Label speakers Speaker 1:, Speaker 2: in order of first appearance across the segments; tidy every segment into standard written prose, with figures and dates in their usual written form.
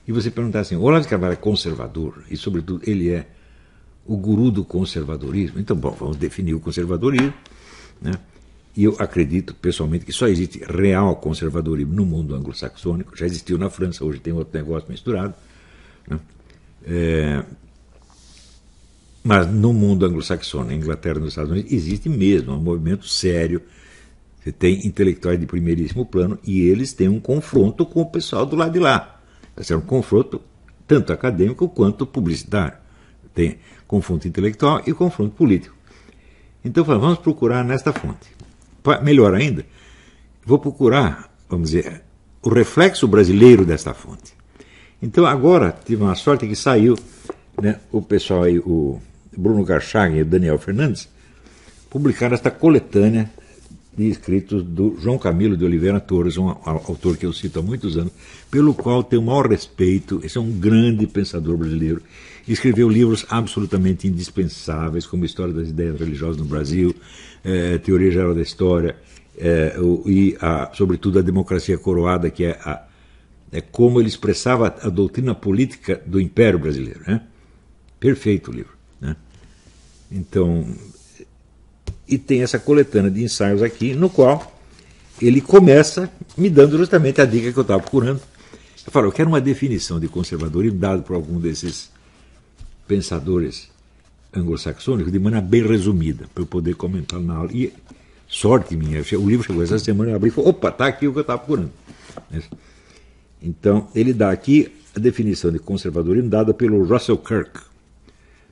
Speaker 1: E você perguntar assim, Olavo de Carvalho é conservador, e sobretudo ele é o guru do conservadorismo. Então, bom, vamos definir o conservadorismo, né? E eu acredito, pessoalmente, que só existe real conservadorismo no mundo anglo-saxônico. Já existiu na França, hoje tem outro negócio misturado, né? Mas no mundo anglo-saxônico, na Inglaterra e nos Estados Unidos, existe mesmo um movimento sério. Você tem intelectuais de primeiríssimo plano e eles têm um confronto com o pessoal do lado de lá. É um confronto tanto acadêmico quanto publicitário. Tem confronto intelectual e confronto político. Então, vamos procurar nesta fonte. Melhor ainda, vou procurar, vamos dizer, o reflexo brasileiro desta fonte. Então, agora, tive uma sorte que saiu, né, o pessoal aí, o Bruno Garchagen e o Daniel Fernandes, publicaram esta coletânea de escritos do João Camilo de Oliveira Torres, um autor que eu cito há muitos anos, pelo qual tenho o maior respeito. Esse é um grande pensador brasileiro. Escreveu livros absolutamente indispensáveis, como História das Ideias Religiosas no Brasil, Teoria Geral da História, e, sobretudo, A Democracia Coroada, que é como ele expressava a doutrina política do Império Brasileiro, né? Perfeito o livro, né? Então, e tem essa coletânea de ensaios aqui, no qual ele começa me dando justamente a dica que eu estava procurando. Eu falo, eu quero uma definição de conservadorismo dado por algum desses pensadores anglo-saxônicos de maneira bem resumida, para eu poder comentar na aula. E sorte minha, o livro chegou essa semana, eu abri e falei, opa, está aqui o que eu estava procurando. Então, ele dá aqui a definição de conservadorismo dada pelo Russell Kirk,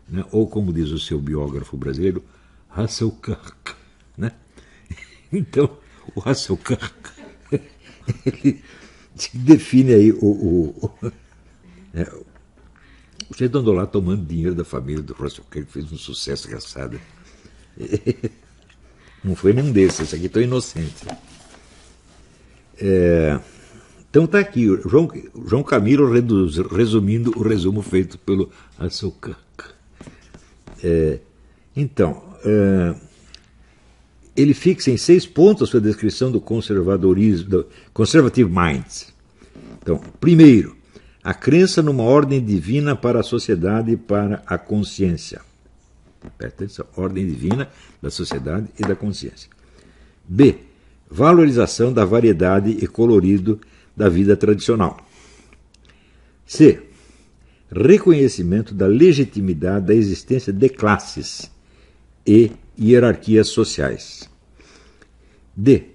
Speaker 1: né? Ou como diz o seu biógrafo brasileiro, Russell Kirk, né? Então, o Russell Kirk, ele define aí vocês andam lá tomando dinheiro da família do Russell Kirk, fez um sucesso engraçado. Não foi nenhum desses, esse aqui estou inocente. Então está aqui, o João Camilo resumindo o resumo feito pelo Russell Kirk. Ele fixa em 6 pontos a sua descrição do conservadorismo, do conservative minds. Então, primeiro, a crença numa ordem divina para a sociedade e para a consciência. Presta atenção, ordem divina da sociedade e da consciência. B, valorização da variedade e colorido da vida tradicional. C, reconhecimento da legitimidade da existência de classes e hierarquias sociais. D,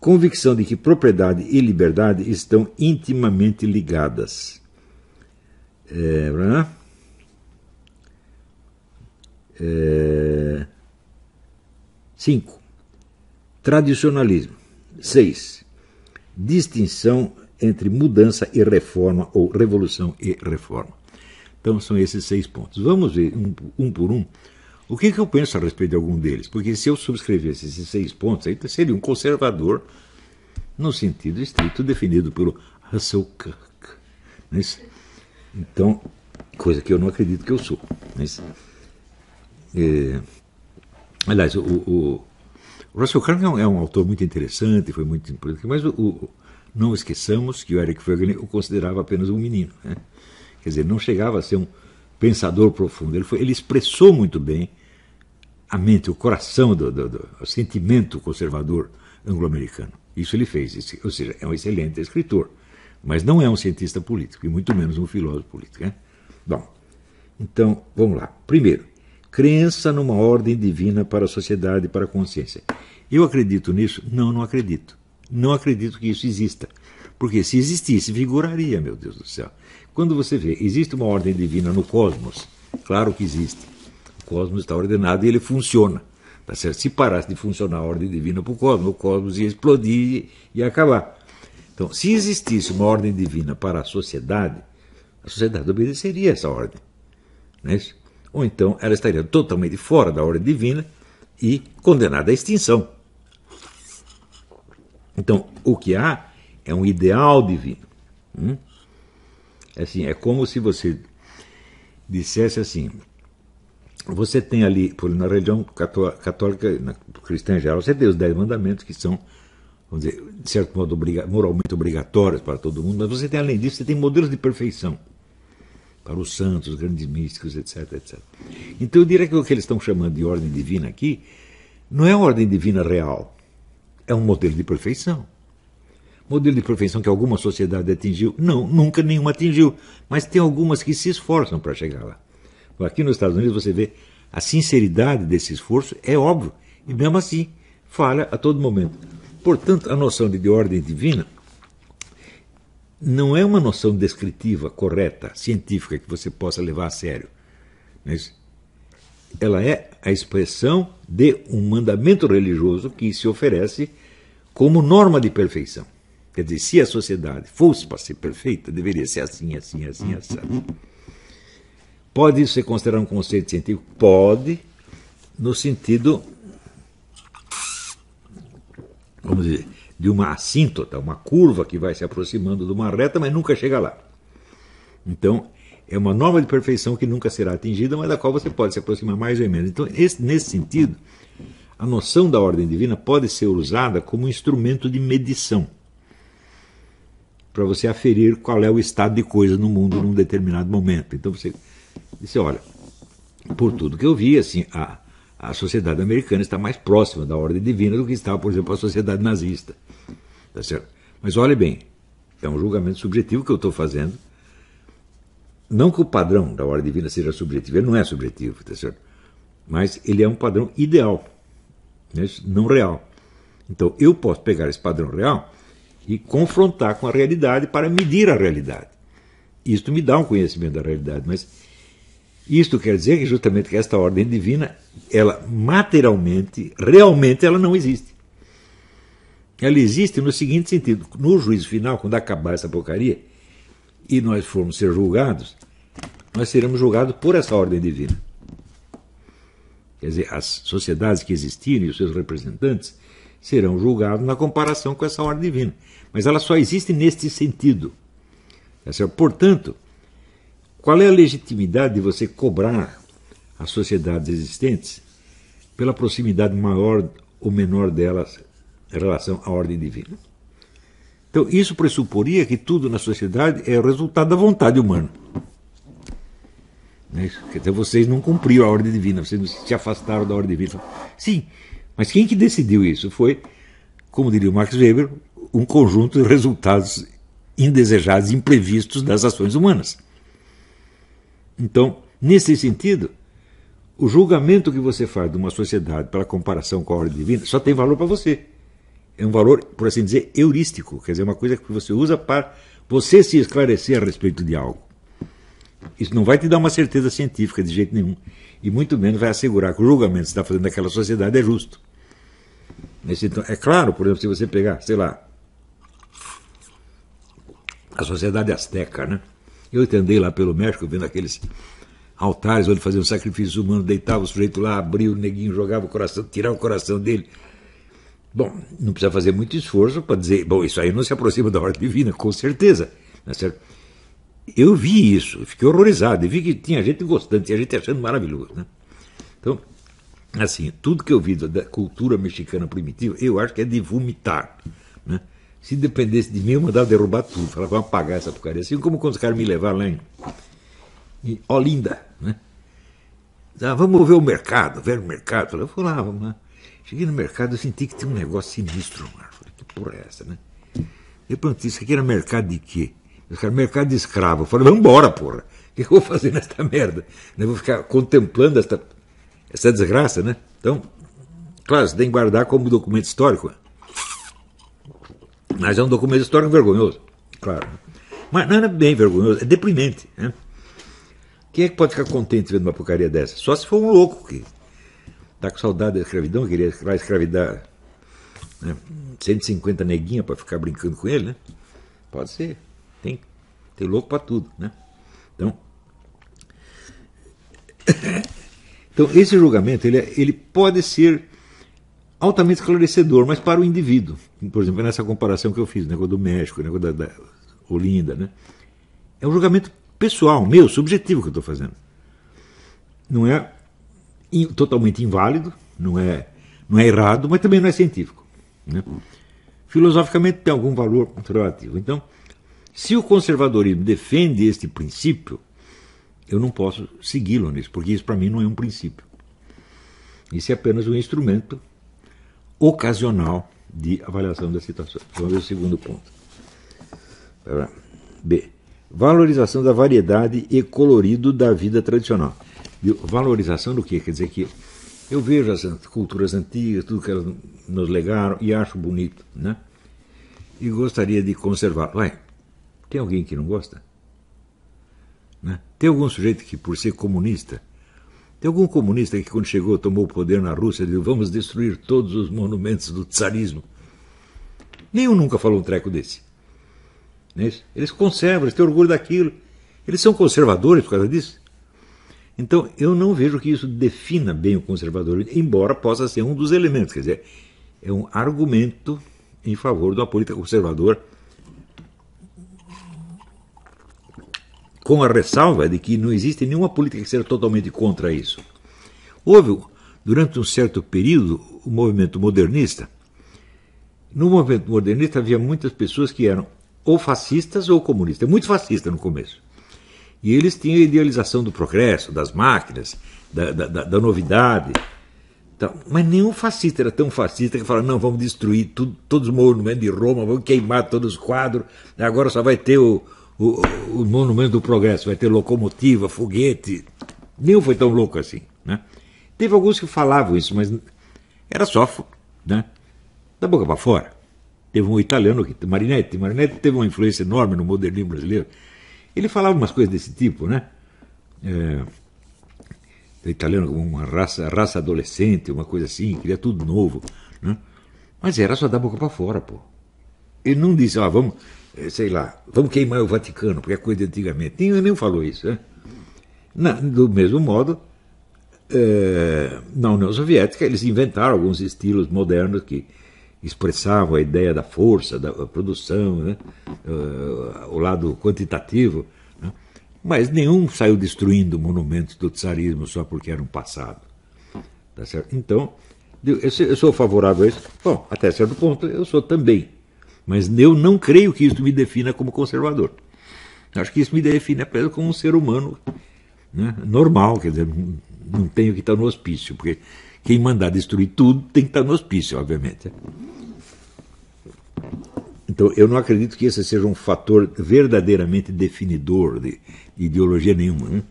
Speaker 1: convicção de que propriedade e liberdade estão intimamente ligadas. 5. Tradicionalismo. 6. Distinção entre mudança e reforma, ou revolução e reforma. Então são esses 6 pontos. Vamos ver um por um. O que eu penso a respeito de algum deles? Porque se eu subscrevesse esses 6 pontos, aí seria um conservador no sentido estrito definido pelo Russell Kirk. Então, coisa que eu não acredito que eu sou. Aliás, o Russell Kirk é um autor muito interessante, foi muito importante, mas não esqueçamos que o Eric Voegelin o considerava apenas um menino, né? Quer dizer, não chegava a ser um pensador profundo. Ele expressou muito bem a mente, o coração o sentimento conservador anglo-americano. Isso ele fez, ou seja, é um excelente escritor, mas não é um cientista político, e muito menos um filósofo político, né? Bom, então, vamos lá. Primeiro, crença numa ordem divina para a sociedade e para a consciência. Eu acredito nisso? Não acredito. Não acredito que isso exista. Porque se existisse, vigoraria, meu Deus do céu. Quando você vê, existe uma ordem divina no cosmos, claro que existe. O cosmos está ordenado e ele funciona. Tá certo? Se parasse de funcionar a ordem divina para o cosmos ia explodir e ia acabar. Então, se existisse uma ordem divina para a sociedade obedeceria a essa ordem. Não é isso? Ou então ela estaria totalmente fora da ordem divina e condenada à extinção. Então, o que há é um ideal divino. Assim, é como se você dissesse assim: você tem ali, na religião católica, cristã em geral, você tem os 10 mandamentos que são, vamos dizer, de certo modo moralmente obrigatórios para todo mundo, mas você tem, além disso, você tem modelos de perfeição para os santos, os grandes místicos, etc, etc. Então eu diria que o que eles estão chamando de ordem divina aqui não é a ordem divina real, é um modelo de perfeição. Modelo de perfeição que alguma sociedade atingiu? Não, nunca nenhuma atingiu, mas tem algumas que se esforçam para chegar lá. Aqui nos Estados Unidos você vê a sinceridade desse esforço, é óbvio, e mesmo assim falha a todo momento. Portanto, a noção de ordem divina não é uma noção descritiva, correta, científica, que você possa levar a sério. Mas ela é a expressão de um mandamento religioso que se oferece como norma de perfeição. Quer dizer, se a sociedade fosse para ser perfeita, deveria ser assim, assim, assim, assim. Pode isso ser considerado um conceito científico? Pode, no sentido, vamos dizer, de uma assíntota, uma curva que vai se aproximando de uma reta, mas nunca chega lá. Então, é uma norma de perfeição que nunca será atingida, mas da qual você pode se aproximar mais ou menos. Então, nesse sentido, a noção da ordem divina pode ser usada como instrumento de medição, para você aferir qual é o estado de coisa no mundo num determinado momento. Então, você disse, olha, por tudo que eu vi, assim, a sociedade americana está mais próxima da ordem divina do que estava, por exemplo, a sociedade nazista. Tá certo? Mas olhe bem, é um julgamento subjetivo que eu estou fazendo. Não que o padrão da ordem divina seja subjetivo, ele não é subjetivo, tá certo? Mas ele é um padrão ideal, né? Não real. Então eu posso pegar esse padrão real e confrontar com a realidade para medir a realidade. Isto me dá um conhecimento da realidade, mas isto quer dizer que justamente que esta ordem divina, ela materialmente, realmente ela não existe. Ela existe no seguinte sentido: no juízo final, quando acabar essa porcaria e nós formos ser julgados, nós seremos julgados por essa ordem divina. Quer dizer, as sociedades que existirem e os seus representantes serão julgados na comparação com essa ordem divina. Mas ela só existe neste sentido. Portanto, qual é a legitimidade de você cobrar as sociedades existentes pela proximidade maior ou menor delas em relação à ordem divina? Então, isso pressuporia que tudo na sociedade é o resultado da vontade humana. Então, vocês não cumpriram a ordem divina, vocês se afastaram da ordem divina. Sim, mas quem que decidiu isso? Foi, como diria o Max Weber, um conjunto de resultados indesejados, imprevistos das ações humanas. Então, nesse sentido, o julgamento que você faz de uma sociedade pela comparação com a ordem divina só tem valor para você. É um valor, por assim dizer, heurístico, quer dizer, uma coisa que você usa para você se esclarecer a respeito de algo. Isso não vai te dar uma certeza científica de jeito nenhum, e muito menos vai assegurar que o julgamento que você está fazendo daquela sociedade é justo. Então, é claro, por exemplo, se você pegar, sei lá, a sociedade azteca, né? Eu andei lá pelo México vendo aqueles altares onde faziam sacrifícios humanos, deitava o sujeito lá, abria o neguinho, jogava o coração, tirava o coração dele. Bom, não precisa fazer muito esforço para dizer, bom, isso aí não se aproxima da ordem divina, com certeza. Não é certo? Eu vi isso, fiquei horrorizado, e vi que tinha gente gostando, tinha gente achando maravilhoso, né? Então, assim, tudo que eu vi da cultura mexicana primitiva, eu acho que é de vomitar, né? Se dependesse de mim, eu mandava derrubar tudo, falava, vamos apagar essa porcaria, assim como quando os caras me levaram lá em Olinda, né? Ah, vamos ver o mercado, o velho mercado. Eu fui lá, vamos lá. Cheguei no mercado, eu senti que tinha um negócio sinistro, mano. Falei, que porra é essa, né? Eu perguntei, isso aqui era mercado de quê? Os caras, mercado de escravo. Eu falei, vamos embora, porra. O que eu vou fazer nesta merda? Eu vou ficar contemplando essa desgraça, né? Então, claro, você tem que guardar como documento histórico. Mas é um documento histórico vergonhoso, claro. Mas não é bem vergonhoso, é deprimente, né? Quem é que pode ficar contente vendo uma porcaria dessa? Só se for um louco que está com saudade da escravidão, queria lá escravidar, né, 150 neguinhas para ficar brincando com ele, né? Pode ser. Tem louco para tudo, né? Então esse julgamento ele pode ser altamente esclarecedor, mas para o indivíduo. Por exemplo, nessa comparação que eu fiz, o negócio do México, o negócio da Olinda, né? É um julgamento pessoal, meu, subjetivo que eu estou fazendo. não é totalmente inválido, não é errado, mas também não é científico, né? Filosoficamente tem algum valor relativo. Então, se o conservadorismo defende este princípio, eu não posso segui-lo nisso, porque isso para mim não é um princípio. Isso é apenas um instrumento ocasional de avaliação da situação. Vamos ver o segundo ponto. B. Valorização da variedade e colorido da vida tradicional. Valorização do quê? Quer dizer que eu vejo as culturas antigas, tudo que elas nos legaram, e acho bonito, né? E gostaria de conservar. Ué, tem alguém que não gosta? Né? Tem algum sujeito que, por ser comunista, tem algum comunista que, quando chegou, tomou o poder na Rússia, disse: vamos destruir todos os monumentos do tsarismo? Nenhum nunca falou um treco desse. Eles conservam, eles têm orgulho daquilo. Eles são conservadores por causa disso. Então, eu não vejo que isso defina bem o conservadorismo, embora possa ser um dos elementos. Quer dizer, é um argumento em favor de uma política conservadora, com a ressalva de que não existe nenhuma política que seja totalmente contra isso. Houve, durante um certo período, o movimento modernista. No movimento modernista havia muitas pessoas que eram ou fascistas ou comunistas. Muito fascista no começo. E eles tinham a idealização do progresso, das máquinas, da novidade. Então, mas nenhum fascista era tão fascista que falava: não, vamos destruir todos os monumentos de Roma, vamos queimar todos os quadros, agora só vai ter o monumento do progresso, vai ter locomotiva, foguete. Nenhum foi tão louco assim, né? Teve alguns que falavam isso, mas era só, né, da boca para fora. Teve um italiano, Marinetti teve uma influência enorme no modernismo brasileiro. Ele falava umas coisas desse tipo, né? O italiano como uma raça adolescente, uma coisa assim, queria tudo novo, né? Mas era só da boca para fora, pô. Ele não disse: vamos, sei lá, vamos queimar o Vaticano, porque é coisa de antigamente. Nem falou isso, né? Do mesmo modo, na União Soviética, eles inventaram alguns estilos modernos que expressavam a ideia da força, da produção, né? O lado quantitativo, né? Mas nenhum saiu destruindo monumentos do tsarismo só porque eram passado. Tá certo? Então, eu sou favorável a isso. Bom, até certo ponto eu sou também. Mas eu não creio que isso me defina como conservador. Acho que isso me define apenas como um ser humano, né, normal, quer dizer, não tenho que estar no hospício, porque quem mandar destruir tudo tem que estar no hospício, obviamente. Então, eu não acredito que esse seja um fator verdadeiramente definidor de ideologia nenhuma, né?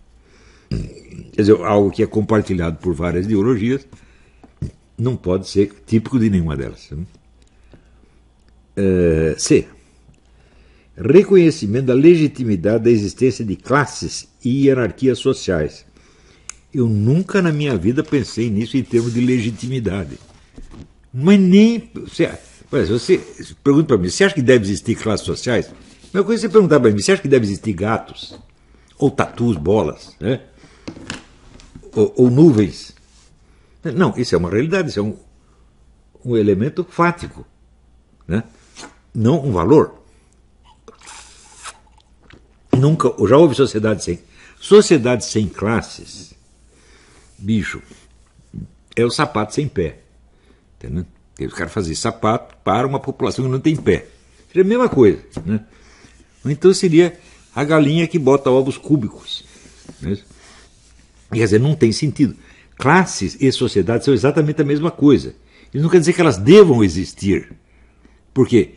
Speaker 1: Quer dizer, algo que é compartilhado por várias ideologias não pode ser típico de nenhuma delas, né? C. Reconhecimento da legitimidade da existência de classes e hierarquias sociais. Eu nunca na minha vida pensei nisso em termos de legitimidade. Mas nem... Você pergunta para mim: você acha que deve existir classes sociais? Uma coisa é você perguntar para mim: você acha que deve existir gatos? Ou tatus, bolas? Né? Ou nuvens? Não, isso é uma realidade, isso é um elemento fático, né? Não um valor. Nunca, já houve sociedade sem classes. Bicho, é o sapato sem pé. Entendeu? Os caras faziam sapato para uma população que não tem pé. Seria a mesma coisa, né? Então seria a galinha que bota ovos cúbicos, né? Quer dizer, não tem sentido. Classes e sociedade são exatamente a mesma coisa. Isso não quer dizer que elas devam existir. Porque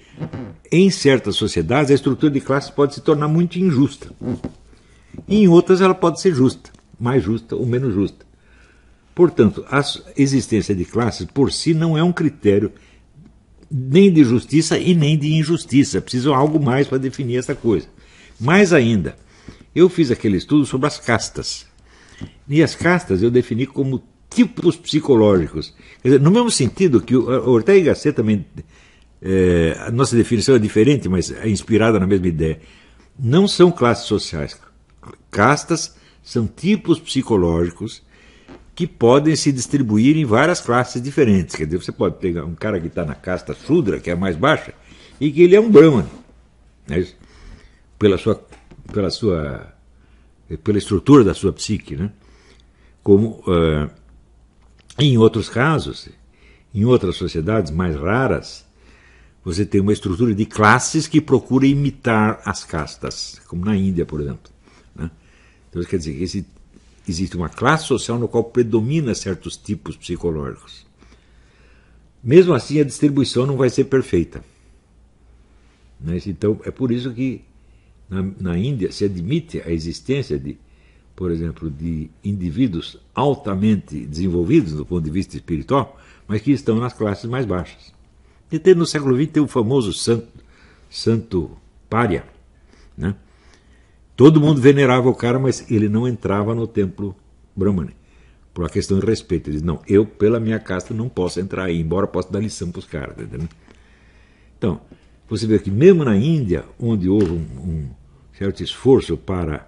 Speaker 1: em certas sociedades a estrutura de classes pode se tornar muito injusta. E em outras ela pode ser justa, mais justa ou menos justa. Portanto, a existência de classes por si não é um critério nem de justiça e nem de injustiça. Precisa algo mais para definir essa coisa. Mais ainda, eu fiz aquele estudo sobre as castas. E as castas eu defini como tipos psicológicos. Quer dizer, no mesmo sentido que o Ortega y Gasset também... a nossa definição é diferente, mas é inspirada na mesma ideia. Não são classes sociais. Castas são tipos psicológicos que podem se distribuir em várias classes diferentes. Quer dizer, você pode pegar um cara que está na casta Shudra, que é a mais baixa, e que ele é um Brahman, né? Pela estrutura da sua psique, né? como em outros casos, em outras sociedades mais raras, você tem uma estrutura de classes que procura imitar as castas, como na Índia, por exemplo. Né? Então, quer dizer, existe uma classe social no qual predomina certos tipos psicológicos. Mesmo assim, a distribuição não vai ser perfeita. Né? Então, é por isso que na Índia se admite a existência de, por exemplo, de indivíduos altamente desenvolvidos do ponto de vista espiritual, mas que estão nas classes mais baixas. E no século XX tem o famoso santo Pária. Né? Todo mundo venerava o cara, mas ele não entrava no templo Brahmani, por uma questão de respeito. Ele diz, não, eu, pela minha casta, não posso entrar aí, embora possa dar lição para os caras. Entendeu? Então, você vê que mesmo na Índia, onde houve um certo esforço para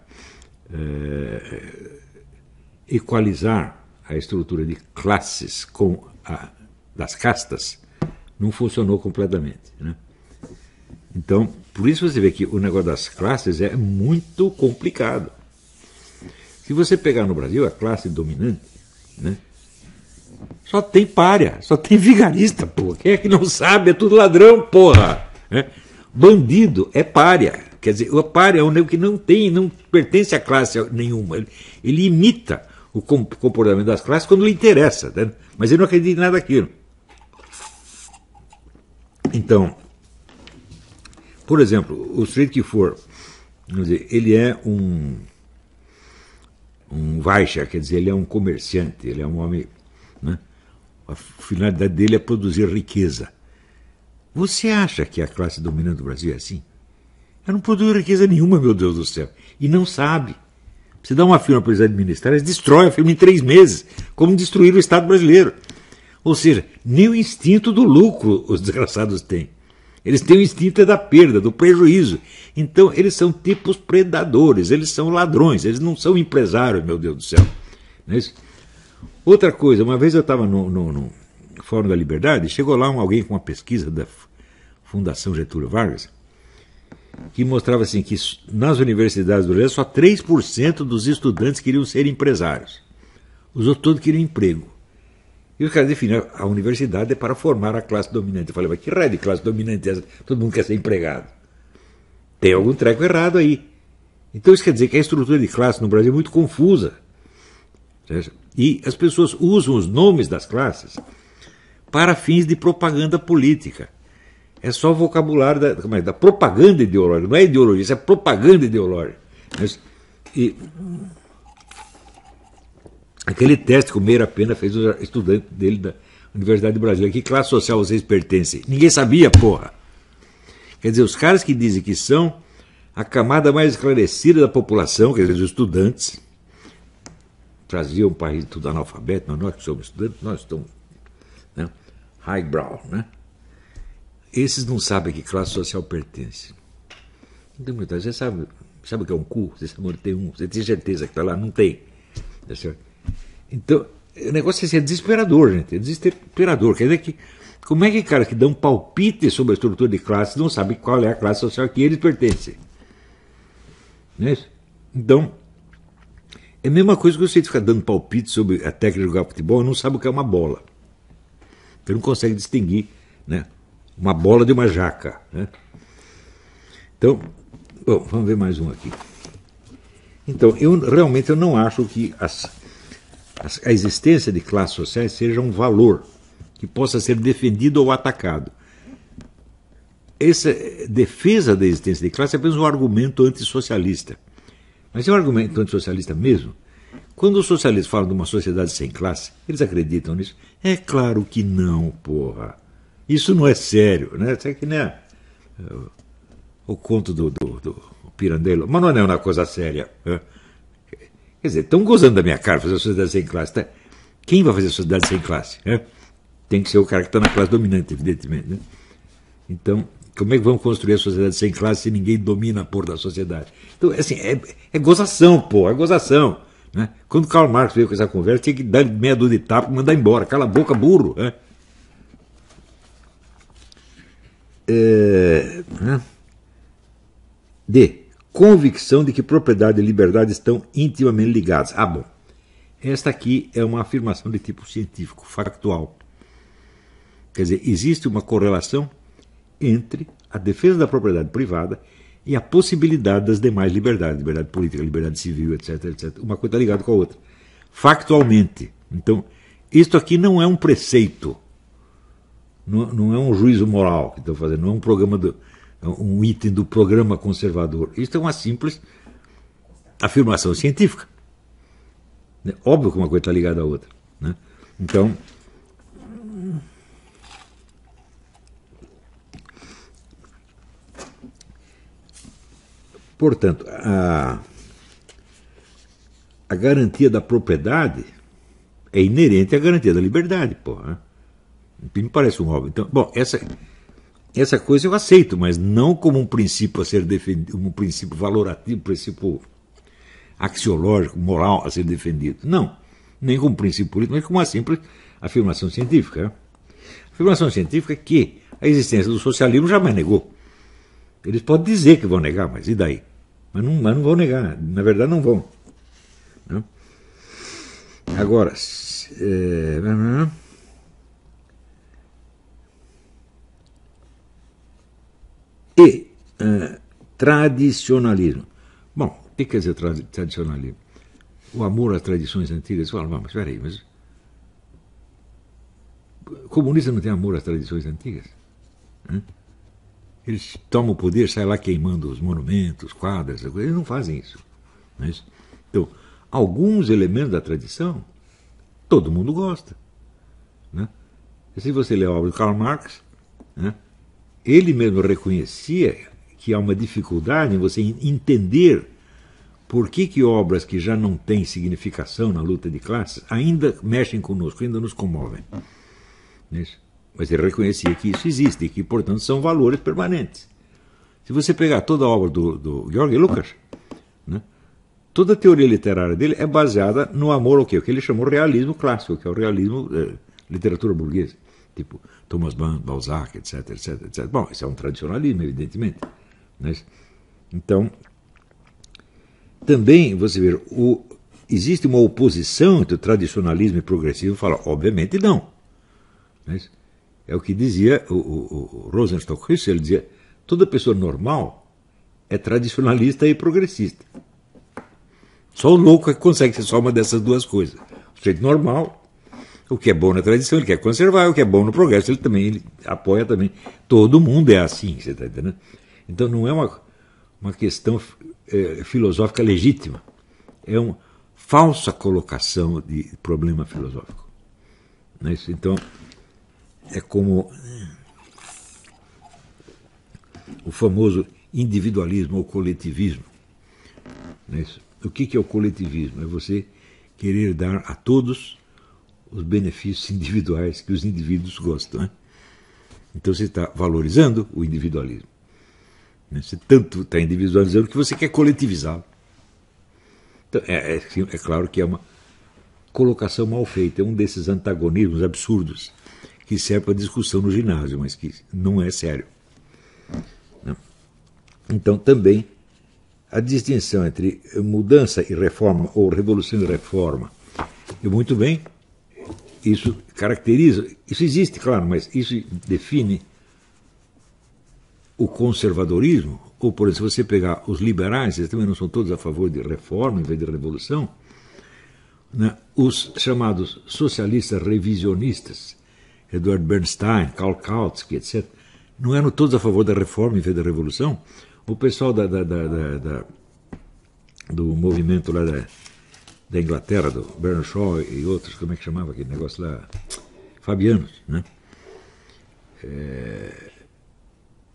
Speaker 1: equalizar a estrutura de classes com a das castas, não funcionou completamente. Né? Então, por isso você vê que o negócio das classes é muito complicado. Se você pegar no Brasil a classe dominante, né, só tem pária, só tem vigarista, porra. Quem é que não sabe? É tudo ladrão, porra. Né? Bandido é pária. Quer dizer, o pária é um nego que não pertence a classe nenhuma. Ele imita o comportamento das classes quando lhe interessa, né? Mas ele não acredita em nada daquilo. Então, por exemplo, o sujeito que for, vamos dizer, ele é um vaixha, quer dizer, ele é um comerciante, ele é um homem, né? A finalidade dele é produzir riqueza. Você acha que a classe dominante do Brasil é assim? Ela não produz riqueza nenhuma, meu Deus do céu. E não sabe. Você dá uma firma para eles administrarem, eles destroem a firma em 3 meses, como destruíram o Estado brasileiro. Ou seja, nem o instinto do lucro os desgraçados têm. Eles têm o instinto da perda, do prejuízo. Então, eles são tipos predadores, eles são ladrões, eles não são empresários, meu Deus do céu. Não é isso? Outra coisa, uma vez eu estava no Fórum da Liberdade, chegou lá alguém com uma pesquisa da Fundação Getúlio Vargas, que mostrava assim que nas universidades brasileiras só 3% dos estudantes queriam ser empresários. Os outros todos queriam emprego. E os caras definiram, a universidade é para formar a classe dominante. Eu falei, mas que raio de classe dominante é essa? Todo mundo quer ser empregado. Tem algum treco errado aí. Então isso quer dizer que a estrutura de classe no Brasil é muito confusa. E as pessoas usam os nomes das classes para fins de propaganda política. É só vocabulário da propaganda ideológica. Não é ideologia, isso é propaganda ideológica. E aquele teste que o Meira Pena fez o estudante dele da Universidade de Brasília. Que classe social vocês pertencem? Ninguém sabia, porra. Quer dizer, os caras que dizem que são a camada mais esclarecida da população, quer dizer, os estudantes, traziam um país tudo analfabeto, mas nós que somos estudantes, nós estamos, né, highbrow, né? Esses não sabem a que classe social pertence. Então, você sabe o que é um cu? Você sabe onde tem um? Você tem certeza que está lá? Não tem. Tá certo? Então, o negócio é desesperador, gente. É desesperador. Quer dizer que, como é que cara que dá um palpite sobre a estrutura de classe não sabe qual é a classe social que eles pertencem? Não é isso? Então, é a mesma coisa que você ficar dando palpite sobre a técnica de jogar futebol e não sabe o que é uma bola. Você não consegue distinguir, né, uma bola de uma jaca. Né? Então, bom, vamos ver mais um aqui. Então, realmente eu não acho que a existência de classes sociais seja um valor que possa ser defendido ou atacado. Essa defesa da existência de classe é apenas um argumento antissocialista. Mas é um argumento antissocialista mesmo? Quando os socialistas falam de uma sociedade sem classe, eles acreditam nisso? É claro que não, porra. Isso não é sério, né? Isso é que nem o conto do Pirandello. Mas não é uma coisa séria. Né? Quer dizer, estão gozando da minha cara fazer a sociedade sem classe. Tá? Quem vai fazer a sociedade sem classe? Né? Tem que ser o cara que está na classe dominante, evidentemente. Né? Então, como é que vamos construir a sociedade sem classe se ninguém domina a porra da sociedade? Então, assim, é gozação, pô, é gozação. Né? Quando Karl Marx veio com essa conversa, tinha que dar meia dúzia de tapa e mandar embora. Cala a boca, burro. Né? D. Convicção de que propriedade e liberdade estão intimamente ligadas. Ah, bom. Esta aqui é uma afirmação de tipo científico, factual. Quer dizer, existe uma correlação entre a defesa da propriedade privada e a possibilidade das demais liberdades, liberdade política, liberdade civil, etc, etc. Uma coisa está ligada com a outra. Factualmente. Então, isto aqui não é um preceito, não é um juízo moral que estou fazendo, não é um programa um item do programa conservador. Isto é uma simples afirmação científica. Óbvio que uma coisa está ligada à outra. Né? Então, portanto, a garantia da propriedade é inerente à garantia da liberdade, porra. Me parece um óbvio. Então, bom, essa coisa eu aceito, mas não como um princípio a ser defendido, um princípio valorativo, um princípio axiológico, moral a ser defendido. Não, nem como princípio político, mas como uma simples afirmação científica. Afirmação científica que a existência do socialismo jamais negou. Eles podem dizer que vão negar, mas e daí? Mas não vão negar, na verdade não vão. Não? Agora, tradicionalismo. Bom, o que quer dizer tradicionalismo? O amor às tradições antigas. Fala, mas espera aí, mas o comunista não tem amor às tradições antigas? Eles tomam o poder, saem lá queimando os monumentos, quadras, eles não fazem isso. Não é isso? Então, alguns elementos da tradição, todo mundo gosta. Né? E se você ler a obra de Karl Marx, né, ele mesmo reconhecia que há uma dificuldade em você entender por que obras que já não têm significação na luta de classes ainda mexem conosco, ainda nos comovem. Não é isso? Mas ele reconhecia que isso existe e que, portanto, são valores permanentes. Se você pegar toda a obra do Georg Lukács, né, toda a teoria literária dele é baseada no amor ao quê? O que ele chamou realismo clássico, que é o realismo literatura burguesa, tipo Thomas Mann, Balzac, etc, etc, etc. Bom, isso é um tradicionalismo, evidentemente. Né? Então, também, você vê, existe uma oposição entre o tradicionalismo e o progressismo? Fala, obviamente não. Né? É o que dizia o Rosenstock Hussel, ele dizia, toda pessoa normal é tradicionalista e progressista. Só o louco é que consegue ser só uma dessas duas coisas. O sujeito normal, o que é bom na tradição, ele quer conservar, o que é bom no progresso, ele apoia também. Todo mundo é assim, você está entendendo? Então não é uma questão filosófica legítima, é uma falsa colocação de problema filosófico. Não é isso? Então, é como o famoso individualismo ou coletivismo. Não é isso? O que é o coletivismo? É você querer dar a todos os benefícios individuais que os indivíduos gostam. Né? Então você está valorizando o individualismo. Você tanto está individualizando que você quer coletivizá-lo. Então, é claro que é uma colocação mal feita, é um desses antagonismos absurdos que serve para discussão no ginásio, mas que não é sério. Então, também, a distinção entre mudança e reforma, ou revolução e reforma, e muito bem, isso caracteriza, isso existe, claro, mas isso define o conservadorismo, ou, por exemplo, se você pegar os liberais, eles também não são todos a favor de reforma em vez de revolução, né? Os chamados socialistas revisionistas, Edward Bernstein, Karl Kautsky, etc., não eram todos a favor da reforma em vez da revolução? O pessoal do movimento lá da Inglaterra, do Bernard Shaw e outros, como é que chamava aquele negócio lá? Fabianos, né?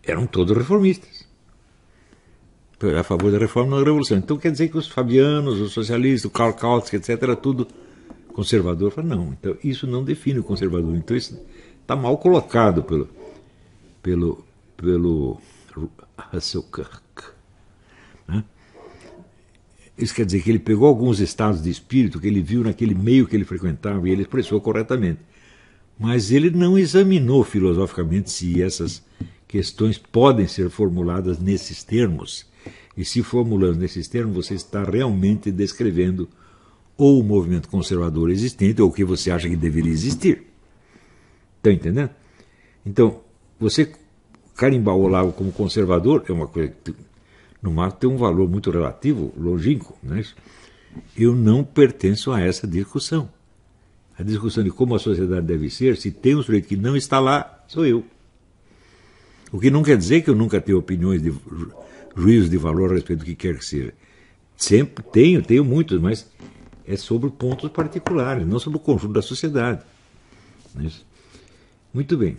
Speaker 1: Eram todos reformistas. A favor da reforma e da revolução. Então quer dizer que os fabianos, os socialistas, o Karl Kautsky, etc., era tudo conservador. Fala, não, então isso não define o conservador. Então isso está mal colocado pelo Russell Kirk. Né? Isso quer dizer que ele pegou alguns estados de espírito que ele viu naquele meio que ele frequentava e ele expressou corretamente. Mas ele não examinou filosoficamente se essas questões podem ser formuladas nesses termos. E se formulando nesses termos, você está realmente descrevendo ou o movimento conservador existente, ou o que você acha que deveria existir. Está entendendo? Então, você carimbar o Olavo como conservador é uma coisa que, no máximo, tem um valor muito relativo, longínquo. Não é isso? Eu não pertenço a essa discussão. A discussão de como a sociedade deve ser, se tem um sujeito que não está lá, sou eu. O que não quer dizer que eu nunca tenho opiniões, de juízos de valor a respeito do que quer que seja. Sempre tenho muitos, mas é sobre pontos particulares, não sobre o conjunto da sociedade. Não é isso? Muito bem.